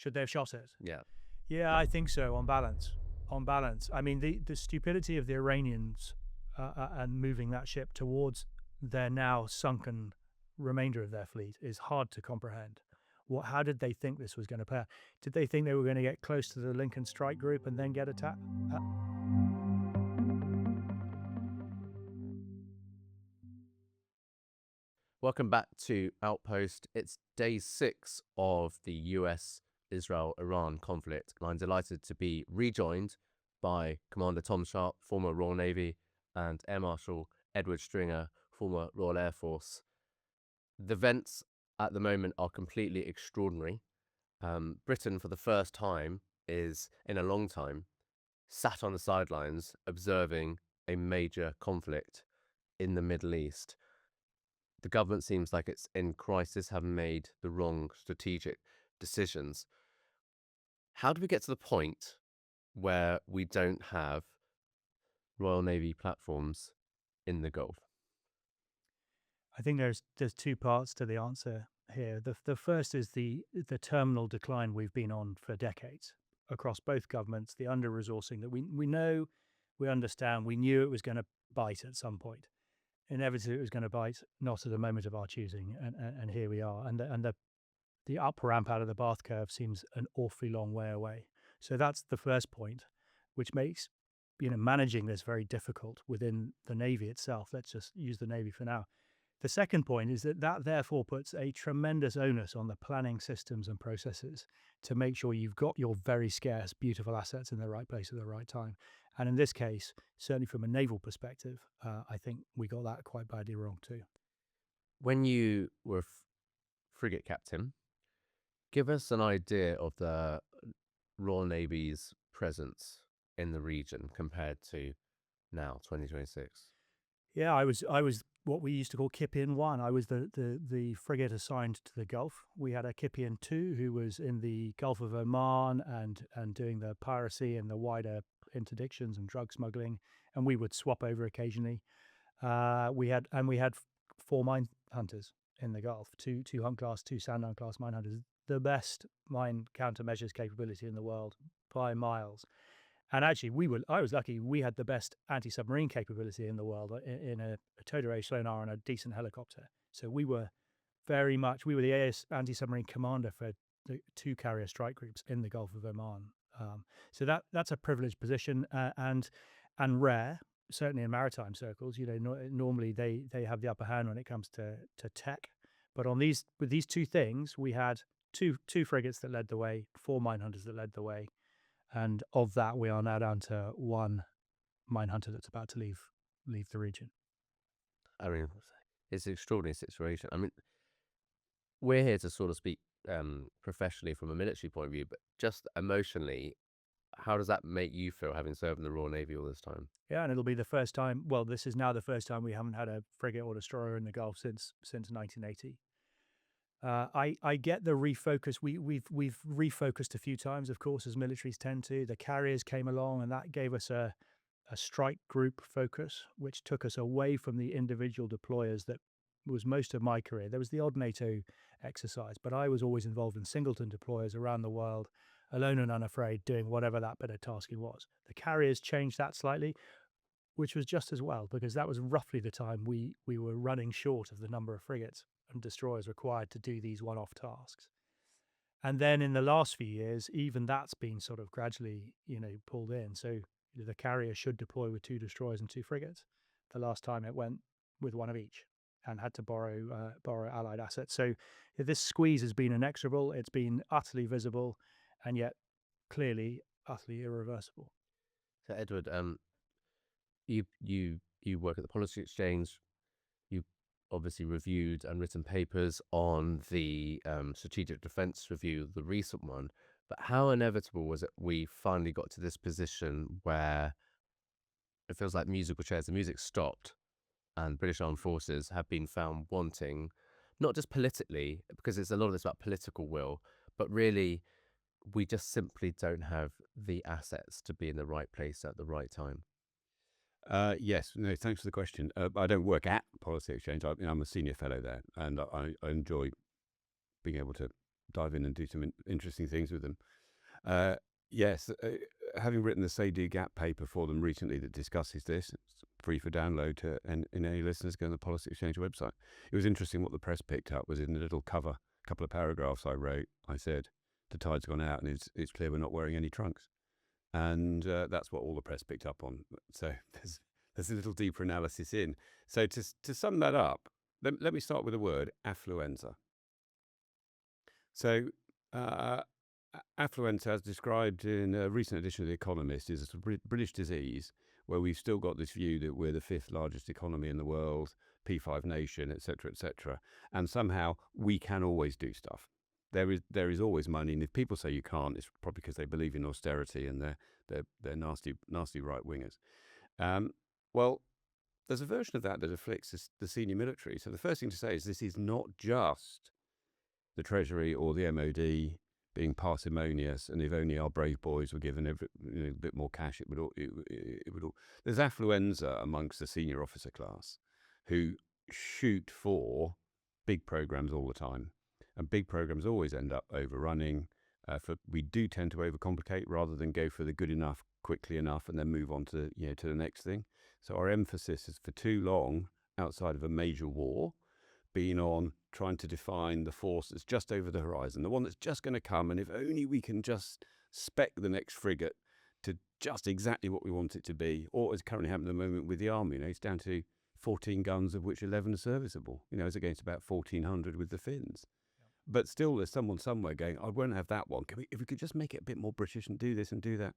Should they have shot it? Yeah. Yeah, I think so, on balance. On balance. I mean, the stupidity of the Iranians and moving that ship towards their now sunken remainder of their fleet is hard to comprehend. How did they think this was going to play out? Did they think they were going to get close to the Lincoln Strike Group and then get attacked? Welcome back to Outpost. It's day 6 of the US-Israel-Iran conflict, and I'm delighted to be rejoined by Commander Tom Sharp, former Royal Navy, and Air Marshal Edward Stringer, former Royal Air Force. The events at the moment are completely extraordinary. Britain, for the first time, is in a long time, sat on the sidelines observing a major conflict in the Middle East. The government seems like it's in crisis, having made the wrong strategic decisions. How do we get to the point where we don't have Royal Navy platforms in the Gulf? I think there's 2 parts to the answer here. The first is the terminal decline we've been on for decades across both governments, the under-resourcing that we know, we understand, we knew it was going to bite at some point. Inevitably, it was going to bite, not at a moment of our choosing, and here we are. And the up ramp out of the Bath curve seems an awfully long way away. So that's the first point, which makes managing this very difficult within the Navy itself. Let's just use the Navy for now. The second point is that therefore puts a tremendous onus on the planning systems and processes to make sure you've got your very scarce, beautiful assets in the right place at the right time. And in this case, certainly from a naval perspective, I think we got that quite badly wrong too. When you were frigate captain, give us an idea of the Royal Navy's presence in the region compared to now, 2026. Yeah, I was what we used to call Kipian 1. I was the frigate assigned to the Gulf. We had a Kipian 2 who was in the Gulf of Oman and doing the piracy and the wider interdictions and drug smuggling, and we would swap over occasionally. We had 4 mine hunters in the Gulf, two Hunt class, 2 Sandown class mine hunters, the best mine countermeasures capability in the world by miles. And actually, I was lucky. We had the best anti-submarine capability in the world in a Todoré sonar and a decent helicopter. So we were the anti-submarine commander for the 2 carrier strike groups in the Gulf of Oman. So that's a privileged position and rare, certainly in maritime circles. Normally they have the upper hand when it comes to tech. But with these 2 things, we had two frigates that led the way, 4 mine hunters that led the way. And of that, we are now down to 1 mine hunter that's about to leave the region. I mean, it's an extraordinary situation. I mean, we're here to sort of speak professionally from a military point of view, but just emotionally, how does that make you feel, having served in the Royal Navy all this time? Yeah, and it'll be the first time. Well, this is now the first time we haven't had a frigate or destroyer in the Gulf since 1980. I get the refocus. We've refocused a few times, of course, as militaries tend to. The carriers came along, and that gave us a strike group focus, which took us away from the individual deployers that was most of my career. There was the odd NATO exercise, but I was always involved in singleton deployers around the world, alone and unafraid, doing whatever that bit of tasking was. The carriers changed that slightly, which was just as well, because that was roughly the time we were running short of the number of frigates and destroyers required to do these one-off tasks. And then in the last few years, even that's been sort of gradually, pulled in. So the carrier should deploy with 2 destroyers and 2 frigates. The last time it went with 1 of each and had to borrow allied assets. So this squeeze has been inexorable. It's been utterly visible, and yet clearly utterly irreversible. So, Edward, you work at the Policy Exchange. You obviously reviewed and written papers on the Strategic Defence Review, the recent one. But how inevitable was it we finally got to this position where it feels like musical chairs, the music stopped, and British Armed Forces have been found wanting, not just politically, because it's a lot of this about political will, but really we just simply don't have the assets to be in the right place at the right time? Yes, no, thanks for the question. I don't work at Policy Exchange. I'm a senior fellow there, and I enjoy being able to dive in and do some interesting things with them. Yes, having written the Say Do Gap paper for them recently that discusses this, it's free for download to and any listeners go on the Policy Exchange website. It was interesting what the press picked up was in the little cover, couple of paragraphs I wrote. I said the tide's gone out and it's clear we're not wearing any trunks, and that's what all the press picked up on. So there's a little deeper analysis in. So to sum that up, let me start with the word affluenza. So. Affluenza, as described in a recent edition of The Economist, is a British disease where we've still got this view that we're the 5th largest economy in the world, P5 nation, etc., etc., and somehow we can always do stuff. There is always money, and if people say you can't, it's probably because they believe in austerity and they're nasty right wingers. Well, there's a version of that afflicts the senior military. So the first thing to say is this is not just the Treasury or the MOD being parsimonious, and if only our brave boys were given a bit more cash, it would all. There's affluenza amongst the senior officer class, who shoot for big programs all the time, and big programs always end up overrunning. We do tend to overcomplicate rather than go for the good enough, quickly enough, and then move on to to the next thing. So our emphasis is for too long, outside of a major war, been on trying to define the force that's just over the horizon, the one that's just going to come, and if only we can just spec the next frigate to just exactly what we want it to be, or as currently happening at the moment with the army. It's down to 14 guns, of which 11 are serviceable, as against about 1,400 with the Finns. But still, there's someone somewhere going, I won't have that one. If we could just make it a bit more British and do this and do that.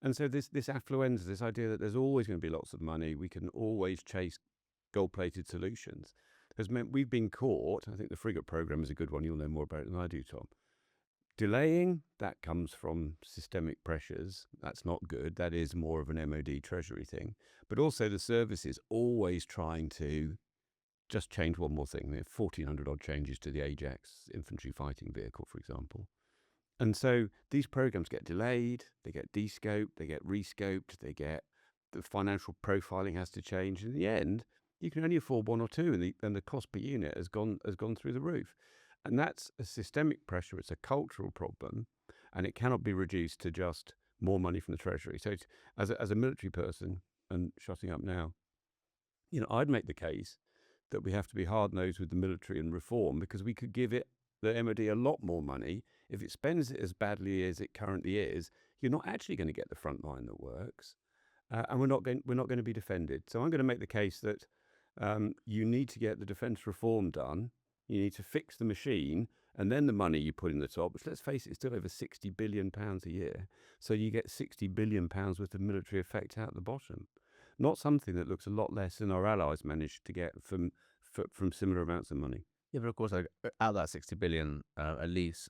And so this affluenza, this idea that there's always going to be lots of money, we can always chase gold-plated solutions, has meant we've been caught. I think the frigate program is a good one. You'll know more about it than I do, Tom. Delaying, that comes from systemic pressures. That's not good. That is more of an MOD Treasury thing. But also the services always trying to just change one more thing. There are 1,400 odd changes to the Ajax infantry fighting vehicle, for example. And so these programs get delayed, they get descoped, they get rescoped, the financial profiling has to change. In the end, you can only afford one or two, and the cost per unit has gone through the roof. And that's a systemic pressure. It's a cultural problem, and it cannot be reduced to just more money from the Treasury. So as a military person, and shutting up now, I'd make the case that we have to be hard-nosed with the military and reform, because we could give the MOD a lot more money. If it spends it as badly as it currently is, you're not actually going to get the front line that works, and we're not going to be defended. So I'm going to make the case that you need to get the defence reform done. You need to fix the machine, and then the money you put in the top, which, let's face it, is still over £60 billion a year. So you get £60 billion worth of military effect out the bottom. Not something that looks a lot less than our allies managed to get from similar amounts of money. Yeah, but of course, out of that 60 billion, at least,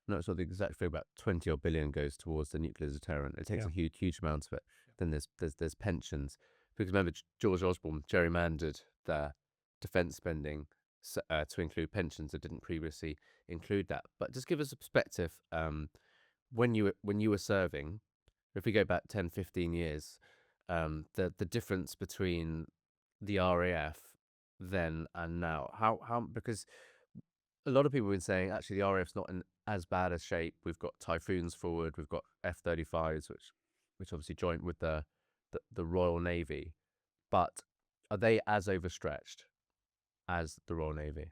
I'm not sure the exact figure, about 20 odd billion goes towards the nuclear deterrent. It takes a huge amount of it. Then there's pensions. Because remember, George Osborne gerrymandered the defence spending to include pensions that didn't previously include that. But just give us a perspective. When you were serving, if we go back 10, 15 years, the difference between the RAF then and now, how because a lot of people have been saying actually the RAF's not in as bad a shape. We've got Typhoons forward, we've got F-35s, which obviously joined with the Royal Navy, but are they as overstretched as the Royal Navy?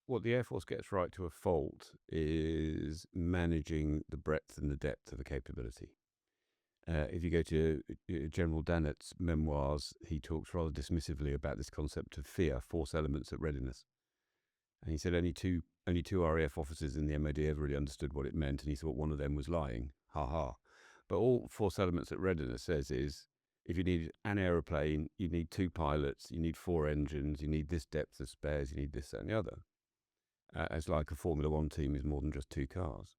What the Air Force gets right to a fault is managing the breadth and the depth of a capability. If you go to General Dannett's memoirs, he talks rather dismissively about this concept of fear, force elements at readiness. And he said only two RAF officers in the MOD ever really understood what it meant, and he thought one of them was lying. Ha ha. But all force elements at readiness says is, if you need an aeroplane, you need 2 pilots, you need 4 engines, you need this depth of spares, you need this, that, and the other. As like a Formula One team is more than just 2 cars.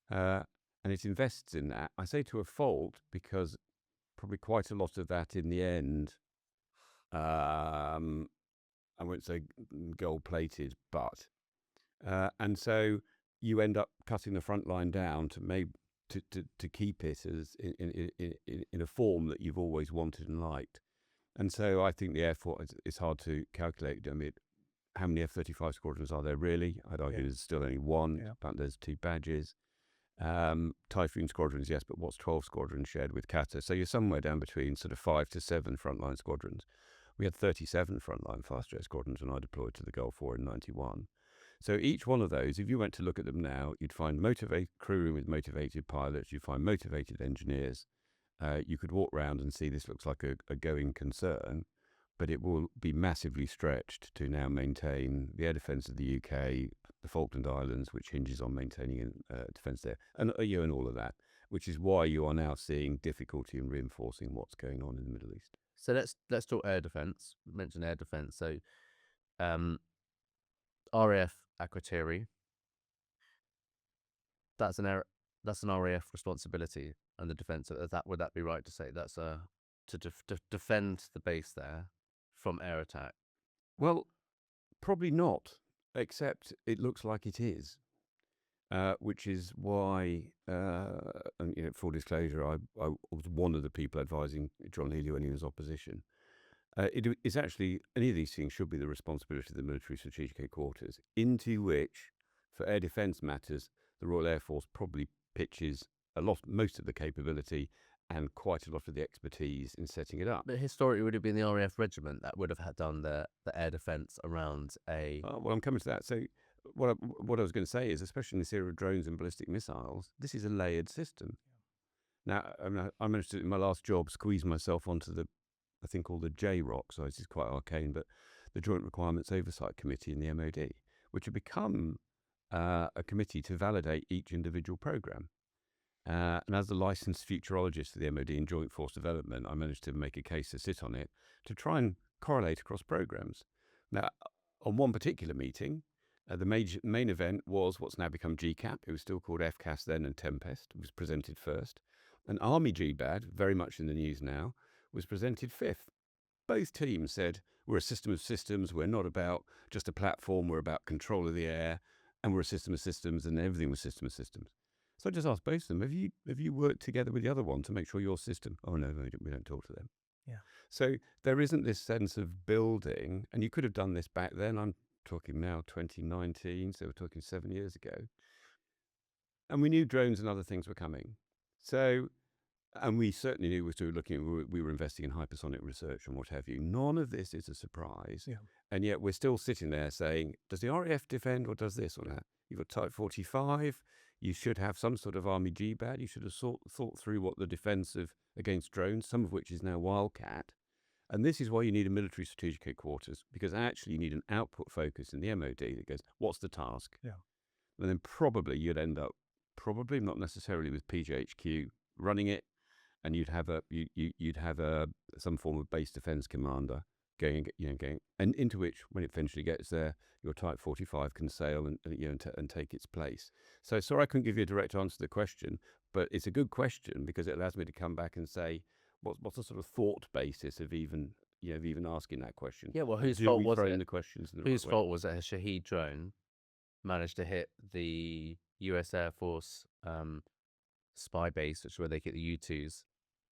And it invests in that. I say to a fault because probably quite a lot of that in the end, I won't say gold-plated, but and so you end up cutting the front line down to keep it as in a form that you've always wanted and liked. And so I think the Air Force, it's hard to calculate. I mean, how many F-35 squadrons are there really? I'd argue Yeah. there's still only one, Yeah. but there's 2 badges. Typhoon squadrons, yes, but what's 12 squadrons shared with Qatar? So you're somewhere down between sort of 5 to 7 frontline squadrons. We had 37 frontline fast jet squadrons when I deployed to the Gulf War in 91. So each one of those, if you went to look at them now, you'd find motivated crew room with motivated pilots, you'd find motivated engineers. You could walk around and see this looks like a going concern, but it will be massively stretched to now maintain the air defence of the UK, the Falkland Islands, which hinges on maintaining defence there, and and all of that, which is why you are now seeing difficulty in reinforcing what's going on in the Middle East. So let's talk air defence. Mention air defence. So, RAF Akrotiri. That's an RAF responsibility, and the defence of that. Would that be right to say that's to defend the base there from air attack? Well, probably not, except it looks like it is, which is why, and full disclosure, I was one of the people advising John Healey when he was opposition. It is actually, any of these things should be the responsibility of the military strategic headquarters, into which, for air defence matters, the Royal Air Force probably pitches most of the capability and quite a lot of the expertise in setting it up. But historically, would it have been the RAF regiment that would have done the air defence around a? Well, I'm coming to that. So what I was going to say is, especially in this era of drones and ballistic missiles, this is a layered system. Now, I managed to, in my last job, squeeze myself onto I think called the JROC, so this is quite arcane, but the Joint Requirements Oversight Committee in the MOD, which had become a committee to validate each individual programme. And as the licensed futurologist for the MOD in Joint Force Development, I managed to make a case to sit on it to try and correlate across programmes. Now, on one particular meeting, the main event was what's now become GCAP. It was still called FCAS then, and Tempest was presented first. And Army GBAD, very much in the news now, was presented fifth. Both teams said, we're a system of systems, we're not about just a platform, we're about control of the air, and we're a system of systems, and everything was system of systems. So I just asked both of them, have you worked together with the other one to make sure your system? Oh no, we don't talk to them. Yeah. So there isn't this sense of building, and you could have done this back then. I'm talking now 2019, so we're talking 7 years ago. And we knew drones and other things were coming. So, and we certainly knew we were investing in hypersonic research and what have you. None of this is a surprise. Yeah. And yet we're still sitting there saying, does the RAF defend or does this or that? You've got Type 45. You should have some sort of Army GBAD. You should have thought through what the defence against drones, some of which is now Wildcat. And this is why you need a military strategic headquarters, because actually you need an output focus in the MOD that goes, what's the task? Yeah. And then probably you'd end up, not necessarily with PJHQ running it, and you'd have some form of base defence commander going, and into which, when it eventually gets there, your Type 45 can sail and take its place. So sorry I couldn't give you a direct answer to the question, but it's a good question because it allows me to come back and say, what's the sort of thought basis of even asking that question? Yeah, well, whose fault was it? The questions in the Whose right way? fault was it? A Shaheed drone managed to hit the US Air Force spy base, which is where they get the U-2s.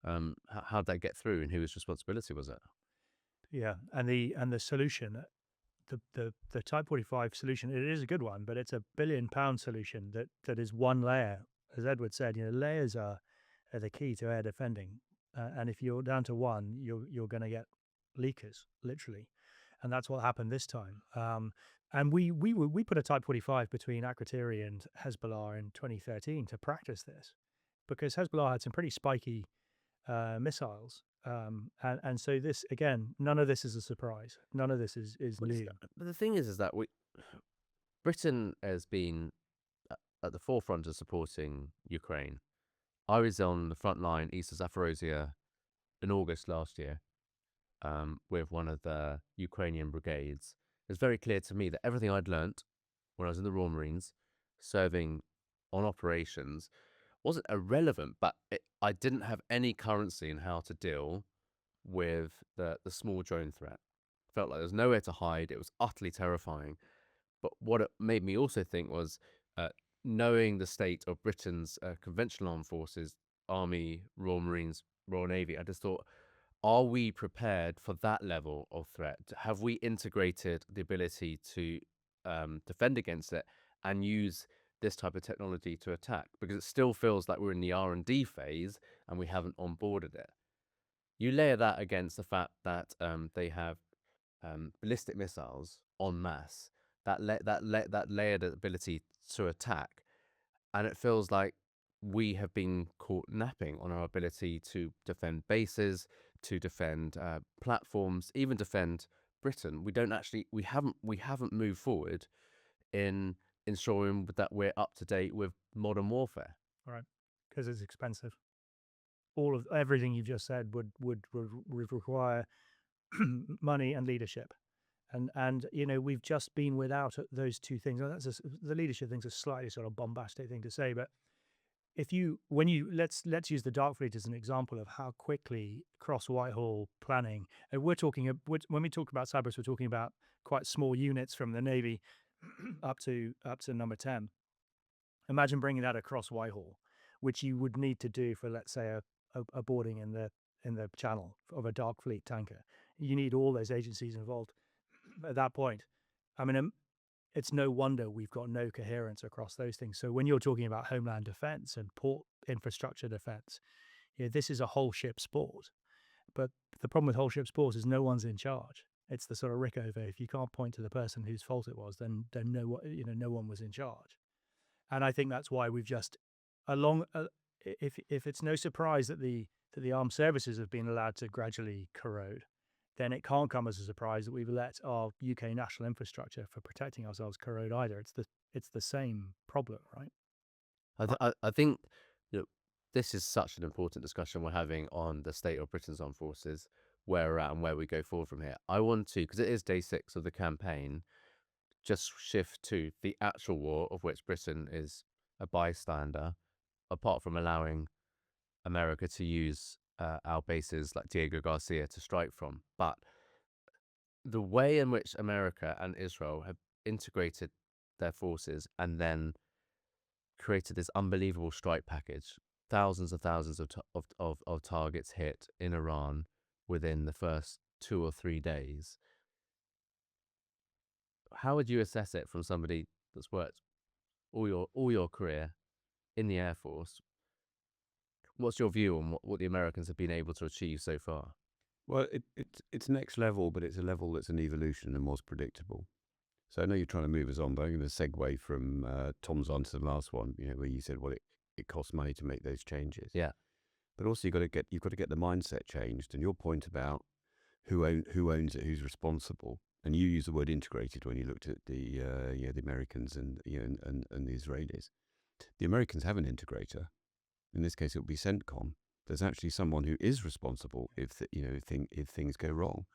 How'd that get through, and whose responsibility was it? Yeah, and the solution, the Type 45 solution, it is a good one, but it's a £1 billion solution that is one layer. As Edward said, layers are the key to air defending, and if you're down to one, you're going to get leakers, literally, and that's what happened this time. And we put a Type 45 between Akrotiri and Hezbollah in 2013 to practice this, because Hezbollah had some pretty spiky missiles. And so this, again, none of this is a surprise. None of this is new. But the thing is that Britain has been at the forefront of supporting Ukraine. I was on the front line east of Zaporozhye in August last year with one of the Ukrainian brigades. It was very clear to me that everything I'd learnt when I was in the Royal Marines, serving on operations, wasn't irrelevant, but I didn't have any currency in how to deal with the small drone threat. Felt like there was nowhere to hide. It was utterly terrifying. But what it made me also think was knowing the state of Britain's conventional armed forces, Army, Royal Marines, Royal Navy, I just thought are we prepared for that level of threat? Have we integrated the ability to defend against it and use this type of technology to attack? Because it still feels like we're in the R&D phase and we haven't onboarded it. You layer that against the fact that they have ballistic missiles en masse, that layered ability to attack, and it feels like we have been caught napping on our ability to defend bases, to defend platforms, even defend Britain. We haven't moved forward in ensuring that we're up to date with modern warfare. Right, because it's expensive. Everything you've just said would require money and leadership, and we've just been without those two things. And the leadership thing's a slightly sort of bombastic thing to say, but let's use the Dark Fleet as an example of how quickly cross Whitehall planning. And when we talk about Cyprus, we're talking about quite small units from the Navy up to number 10. Imagine bringing that across Whitehall, which you would need to do for, let's say, a boarding in the channel of a Dark Fleet tanker. You need all those agencies involved at that point. I mean, it's no wonder we've got no coherence across those things. So when you're talking about homeland defense and port infrastructure defense, this is a whole ship sport. But the problem with whole ship sports is no one's in charge. It's the sort of Rickover. If you can't point to the person whose fault it was, then no one was in charge. And I think that's why we've just if it's no surprise that the armed services have been allowed to gradually corrode, then it can't come as a surprise that we've let our UK national infrastructure for protecting ourselves corrode either. It's the same problem, right? I think this is such an important discussion we're having on the state of Britain's armed forces, where we're at and where we go forward from here. I want to, because it is day 6 of the campaign, just shift to the actual war of which Britain is a bystander, apart from allowing America to use our bases like Diego Garcia to strike from. But the way in which America and Israel have integrated their forces and then created this unbelievable strike package, thousands of targets hit in Iran within the first 2 or 3 days. How would you assess it from somebody that's worked all your career in the Air Force? What's your view on what the Americans have been able to achieve so far? Well, it's next level, but it's a level that's an evolution and was predictable. So I know you're trying to move us on, but I'm going to segue from Tom's answer to the last one, where you said, well, it costs money to make those changes. Yeah. But also you've got to get the mindset changed. And your point about who owns it, who's responsible, and you use the word integrated when you looked at the Americans and the Israelis. The Americans have an integrator. In this case, it will be CENTCOM. There's actually someone who is responsible if things go wrong.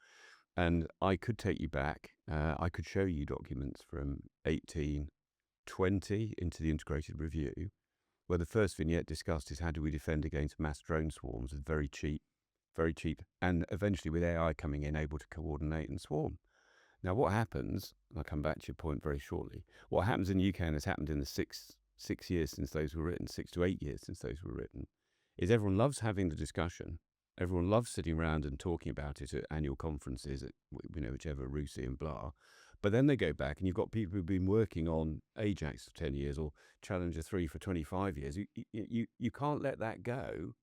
And I could take you back. I could show you documents from 1820 into the integrated review, where the first vignette discussed is how do we defend against mass drone swarms with very cheap, and eventually with AI coming in, able to coordinate and swarm. Now, what happens, and I'll come back to your point very shortly, what happens in the UK and has happened in the six years since those were written, 6 to 8 years since those were written, is everyone loves having the discussion. Everyone loves sitting around and talking about it at annual conferences, at whichever Rusi and blah. But then they go back and you've got people who've been working on Ajax for 10 years or Challenger 3 for 25 years. You can't let that go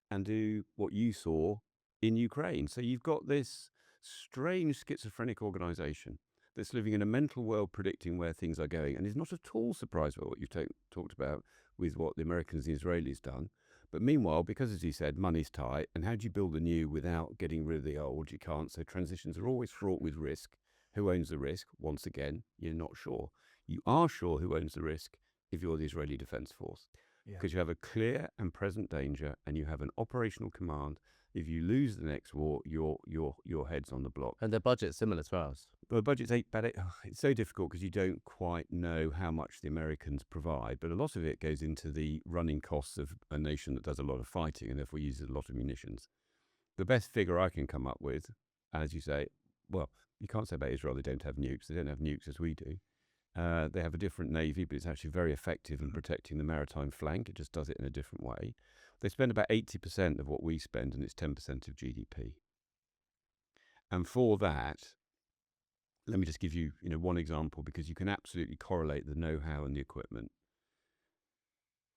and do what you saw in Ukraine. So you've got this strange schizophrenic organisation that's living in a mental world predicting where things are going and is not at all surprised by what you've talked about with what the Americans and the Israelis done. But meanwhile, because, as you said, money's tight, and how do you build the new without getting rid of the old? You can't. So transitions are always fraught with risk. Who owns the risk? Once again, you're not sure. You are sure who owns the risk if you're the Israeli Defense Force. Because you have a clear and present danger and you have an operational command. If you lose the next war, your head's on the block. And their budget's similar to ours. Well, the budget's it's so difficult because you don't quite know how much the Americans provide, but a lot of it goes into the running costs of a nation that does a lot of fighting and therefore uses a lot of munitions. The best figure I can come up with, as you say, well, you can't say about Israel they don't have nukes. They don't have nukes as we do. They have a different navy, but it's actually very effective in protecting the maritime flank. It just does it in a different way. They spend about 80% of what we spend, and it's 10% of GDP. And for that, let me just give you, one example, because you can absolutely correlate the know-how and the equipment.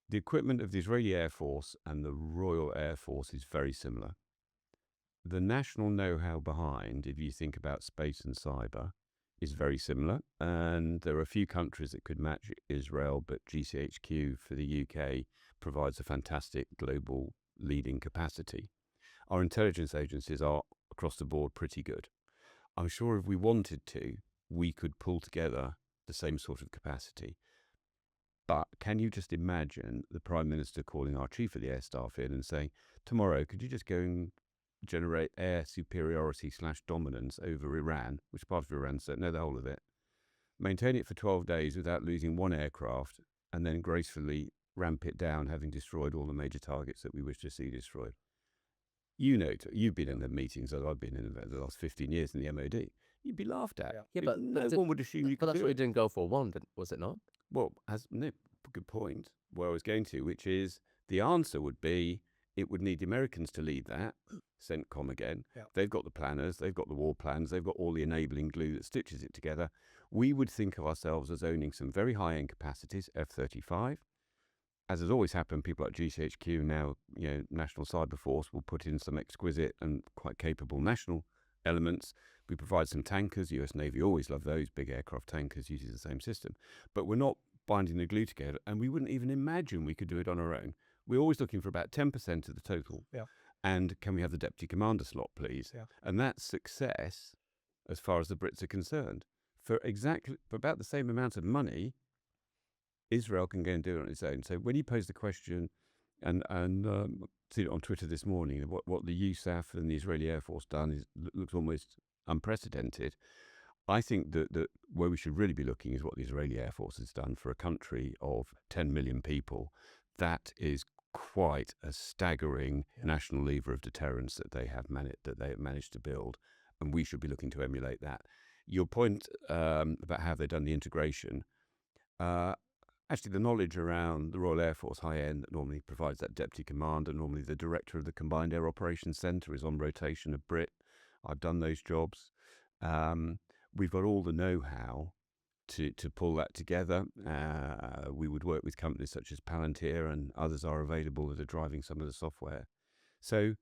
The equipment of the Israeli Air Force and the Royal Air Force is very similar. The national know-how behind, if you think about space and cyber, is very similar. And there are a few countries that could match Israel, but GCHQ for the UK provides a fantastic global leading capacity. Our intelligence agencies are, across the board, pretty good. I'm sure if we wanted to, we could pull together the same sort of capacity. But can you just imagine the Prime Minister calling our Chief of the Air Staff in and saying, tomorrow, could you just go and generate air superiority / dominance over Iran, which part of Iran, so no, the whole of it, maintain it for 12 days without losing one aircraft, and then gracefully ramp it down, having destroyed all the major targets that we wish to see destroyed? You've been in the meetings as I've been in the last 15 years in the MOD. You'd be laughed at. Yeah, but no one would assume you could But that's do what we it. did in Gulf War One, was it not? Well, good point. Where I was going to, which is the answer would be it would need the Americans to lead that. CENTCOM again. Yeah. They've got the planners, they've got the war plans, they've got all the enabling glue that stitches it together. We would think of ourselves as owning some very high-end capacities, F-35. As has always happened, people like GCHQ now, National Cyber Force will put in some exquisite and quite capable national elements. We provide some tankers. US Navy always love those. Big aircraft tankers uses the same system. But we're not binding the glue together, and we wouldn't even imagine we could do it on our own. We're always looking for about 10% of the total. Yeah. And can we have the deputy commander slot, please? Yeah. And that's success as far as the Brits are concerned. For about the same amount of money, Israel can go and do it on its own. So when you pose the question, and seen it on Twitter this morning, what the USAF and the Israeli Air Force done looks almost unprecedented. I think that where we should really be looking is what the Israeli Air Force has done for a country of 10 million people. That is quite a staggering national lever of deterrence that they have managed to build, and we should be looking to emulate that. Your point about how they've done the integration. Actually, the knowledge around the Royal Air Force high end that normally provides that deputy commander, normally the director of the Combined Air Operations Centre is on rotation, a Brit. I've done those jobs. We've got all the know-how to pull that together. We would work with companies such as Palantir, and others are available that are driving some of the software. So,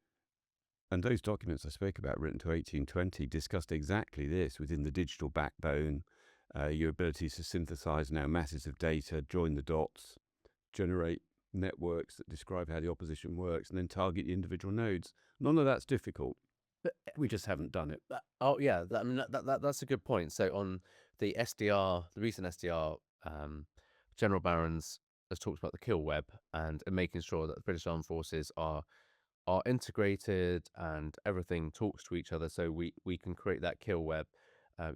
and those documents I spoke about, written to 1820, discussed exactly this within the digital backbone. Your ability to synthesize now masses of data, join the dots, generate networks that describe how the opposition works, and then target the individual nodes. None of that's difficult. But we just haven't done it. That's a good point. So on the SDR, the recent SDR, General Barron's has talked about the kill web and making sure that the British Armed Forces are integrated and everything talks to each other, so we can create that kill web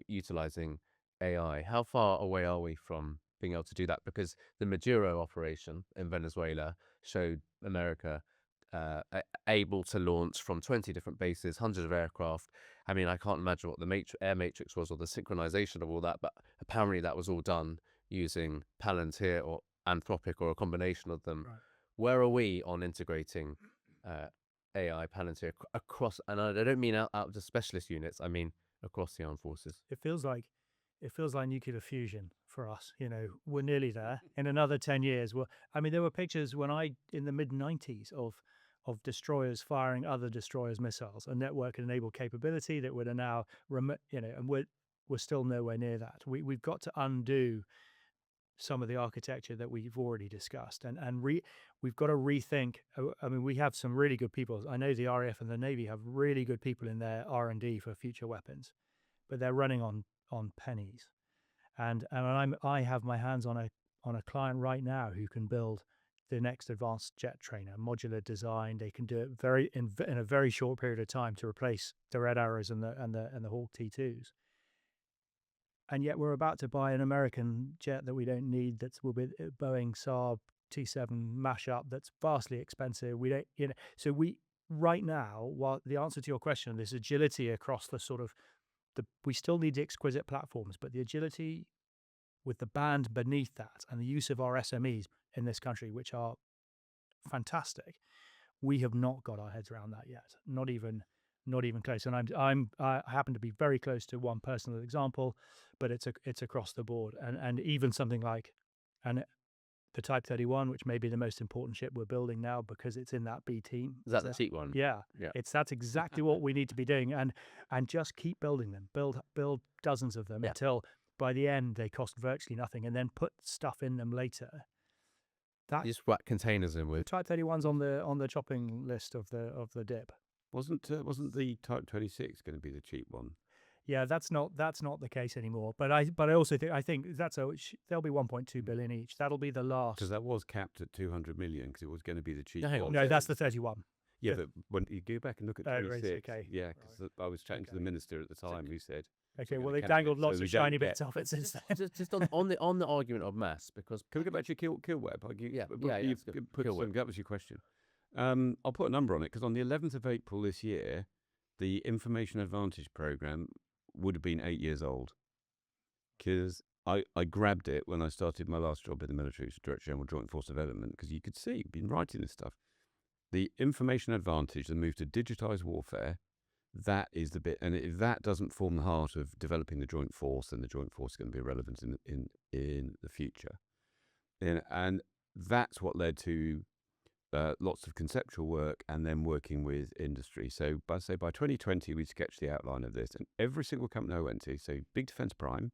utilizing AI. How far away are we from being able to do that? Because the Maduro operation in Venezuela showed America able to launch from 20 different bases, hundreds of aircraft. I mean, I can't imagine what the air matrix was or the synchronization of all that, but apparently that was all done using Palantir or Anthropic or a combination of them. Right. Where are we on integrating AI, Palantir across? And I don't mean out of the specialist units, I mean across the armed forces. It feels like nuclear fusion for us. We're nearly there. In another 10 years, there were pictures in the mid-90s of destroyers firing other destroyers' missiles, a network-enabled capability that would now, and we're still nowhere near that. We've got to undo some of the architecture that we've already discussed, and we've got to rethink. We have some really good people. I know the RAF and the Navy have really good people in their R&D for future weapons, but they're running on pennies. And I have my hands on a client right now who can build the next advanced jet trainer, modular design. They can do it in a very short period of time to replace the Red Arrows and the Hawk T2s. And yet we're about to buy an American jet that we don't need. Will be Boeing Saab T7 mashup. That's vastly expensive. We don't, So right now, while the answer to your question, this agility across the sort of we still need the exquisite platforms, but the agility with the band beneath that and the use of our SMEs in this country, which are fantastic, we have not got our heads around that yet. Not even not even close. And I happen to be very close to one personal example, but it's across the board. And even something like the Type 31, which may be the most important ship we're building now because it's in that B team. Is that the cheap one? Yeah, Yeah. that's exactly what we need to be doing, and just keep building them, build dozens of them until by the end they cost virtually nothing, and then put stuff in them later. You just whack containers in with. Type 31's on the chopping list of the dip. Wasn't the Type 26 going to be the cheap one? Yeah, that's not the case anymore. But I also think there'll be 1.2 billion each. That'll be the last. Because that was capped at 200 million because it was going to be the cheap hang one. on. No, that's the 31. Yeah, but when you go back and look at Oh, 26, right, okay. yeah, because I was chatting to the minister at the time who said, Okay, well gonna they've cap dangled it, so lots we of don't shiny get- bits off it since then. just on the argument of mass, because can we go back to your kill web? Yeah, you let's go. put Kill some, web. that was your question. I'll put a number on it because on the 11th of April this year, the Information Advantage Programme would have been 8 years old. Because I grabbed it when I started my last job in the military as Director General Joint Force Development, because you could see, been writing this stuff. The information advantage, the move to digitised warfare, that is the bit. And if that doesn't form the heart of developing the joint force, then the joint force is going to be irrelevant in the future. And that's what led to lots of conceptual work and then working with industry. So by 2020, we sketched the outline of this, and every single company I went to, so big defence prime,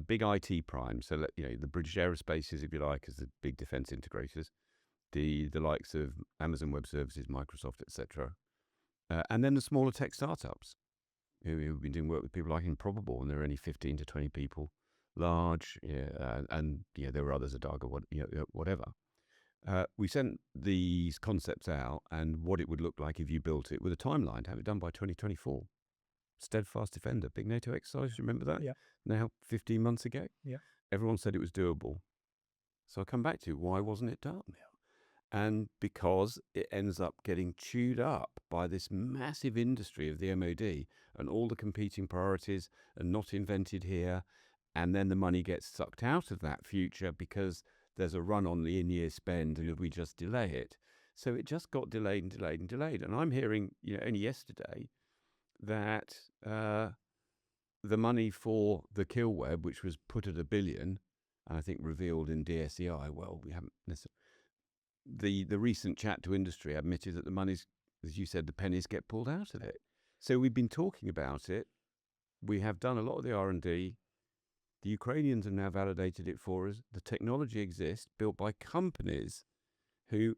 big IT prime, so the British Aerospaces, if you like, as the big defence integrators, the likes of Amazon Web Services, Microsoft, etc., and then the smaller tech startups who've been doing work with people like Improbable, and there are only 15 to 20 people, large, and there were others, Adaga, whatever. We sent these concepts out and what it would look like if you built it with a timeline to have it done by 2024. Steadfast Defender, big NATO exercise, remember that? Yeah. Now, 15 months ago? Yeah. Everyone said it was doable. So I come back to why wasn't it done? Yeah. And because it ends up getting chewed up by this massive industry of the MOD and all the competing priorities are not invented here. And then the money gets sucked out of that future because there's a run on the in-year spend and we just delay it. So it just got delayed and delayed and delayed. And I'm hearing, only yesterday that the money for the kill web, which was put at $1 billion, and I think revealed in DSEI, well, we haven't necessarily. The recent chat to industry admitted that the money's, as you said, the pennies get pulled out of it. So we've been talking about it. We have done a lot of the R&D. The Ukrainians have now validated it for us. The technology exists, built by companies who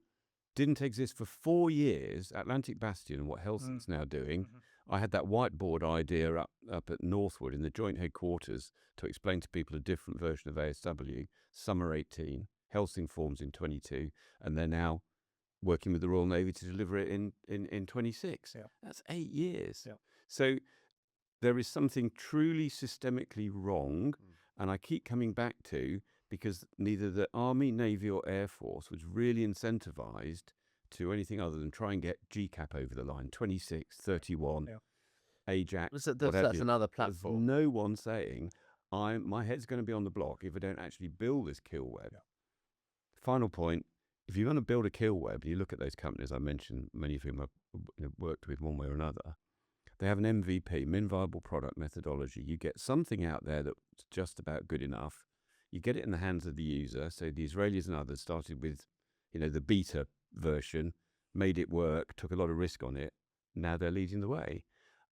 didn't exist for 4 years. Atlantic Bastion and what Helsing's now doing. Mm-hmm. I had that whiteboard idea up at Northwood in the joint headquarters to explain to people a different version of ASW, summer 18. Helsing forms in 22, and they're now working with the Royal Navy to deliver it in 26. Yeah. That's 8 years. Yeah. So there is something truly systemically wrong, and I keep coming back to, because neither the Army, Navy or Air Force was really incentivized to anything other than try and get GCAP over the line, 26, 31, Ajax, that's another platform. There's no one saying, my head's going to be on the block if I don't actually build this kill web. Yeah. Final point, if you're going to build a kill web, you look at those companies I mentioned, many of whom I've worked with one way or another, they have an MVP, min viable product methodology. You get something out there that's just about good enough. You get it in the hands of the user. So the Israelis and others started with, the beta version, made it work, took a lot of risk on it. Now they're leading the way.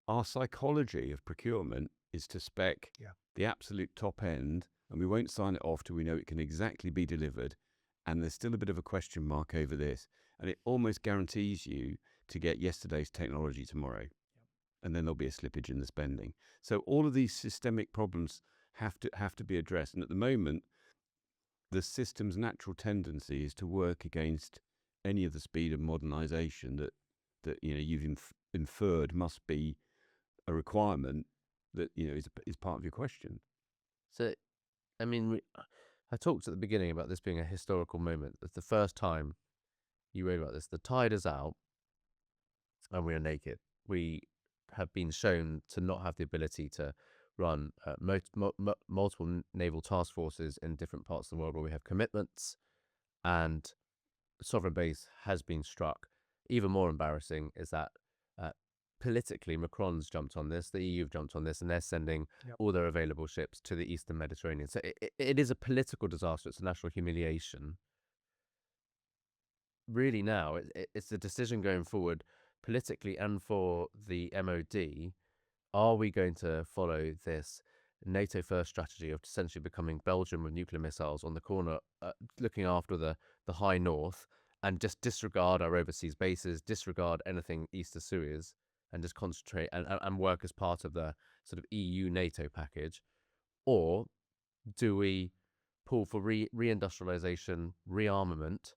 Our psychology of procurement is to spec the absolute top end, and we won't sign it off till we know it can exactly be delivered. And there's still a bit of a question mark over this. And it almost guarantees you to get yesterday's technology tomorrow. Yep. And then there'll be a slippage in the spending. So all of these systemic problems have to be addressed. And at the moment, the system's natural tendency is to work against any of the speed of modernization that you've inferred must be a requirement that is part of your question. So, I mean, I talked at the beginning about this being a historical moment. It's the first time you read about this. The tide is out and we are naked. We have been shown to not have the ability to run multiple naval task forces in different parts of the world where we have commitments, and sovereign base has been struck. Even more embarrassing is that politically, Macron's jumped on this, the EU have jumped on this, and they're sending Yep. all their available ships to the Eastern Mediterranean. So it is a political disaster. It's a national humiliation. Really now, it's a decision going forward politically and for the MOD. Are we going to follow this NATO first strategy of essentially becoming Belgium with nuclear missiles on the corner, looking after the high north, and just disregard our overseas bases, disregard anything east of Suez, and just concentrate and work as part of the sort of EU NATO package? Or do we pull for reindustrialization, rearmament,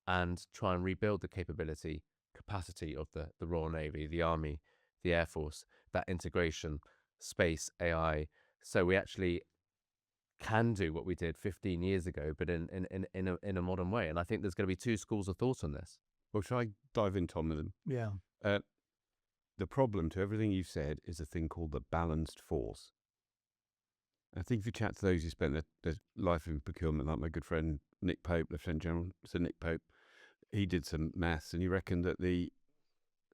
and try and rebuild the capacity of the Royal Navy, the Army, the Air Force, that integration, space, AI, so we actually can do what we did 15 years ago, but in a modern way? And I think there's going to be two schools of thought on this. Well, shall I dive in, Tom, with them? Yeah. The problem to everything you've said is a thing called the balanced force. I think if you chat to those who spent their life in procurement, like my good friend Nick Pope, Lieutenant General Sir Nick Pope, he did some maths and he reckoned that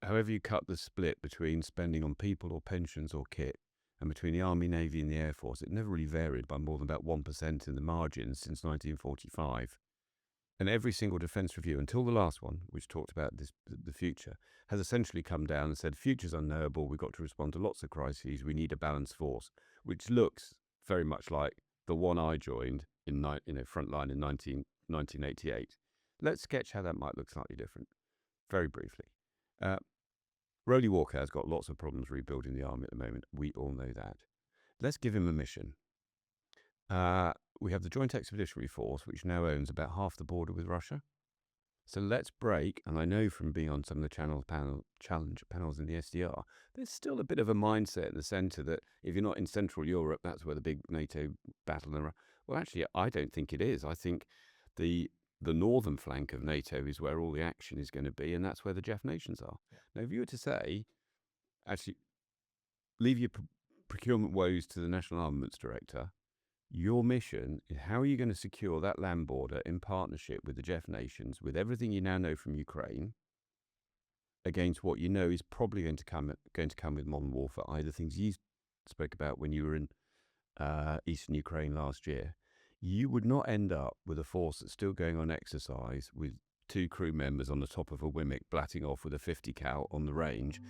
however you cut the split between spending on people or pensions or kit, and between the Army, Navy and the Air Force, it never really varied by more than about 1% in the margins since 1945. And every single defence review, until the last one, which talked about the future, has essentially come down and said, future's unknowable, we've got to respond to lots of crises, we need a balanced force, which looks very much like the one I joined in frontline in 1988. Let's sketch how that might look slightly different, very briefly. Rowley Walker has got lots of problems rebuilding the army at the moment. We all know that. Let's give him a mission. We have the Joint Expeditionary Force, which now owns about half the border with Russia. So let's break, and I know from being on some of the challenge panels in the SDR, there's still a bit of a mindset in the centre that if you're not in Central Europe, that's where the big NATO battle. Well, actually, I don't think it is. I think the northern flank of NATO is where all the action is going to be, and that's where the Jeff nations are. Yeah. Now, if you were to say, actually, leave your procurement woes to the National Armaments Director, your mission is how are you going to secure that land border in partnership with the Jeff nations, with everything you now know from Ukraine, against what you know is probably going to come with modern warfare, either things you spoke about when you were in eastern Ukraine last year. You would not end up with a force that's still going on exercise with 2 crew members on the top of a Wimmick blatting off with a 50 cal on the range.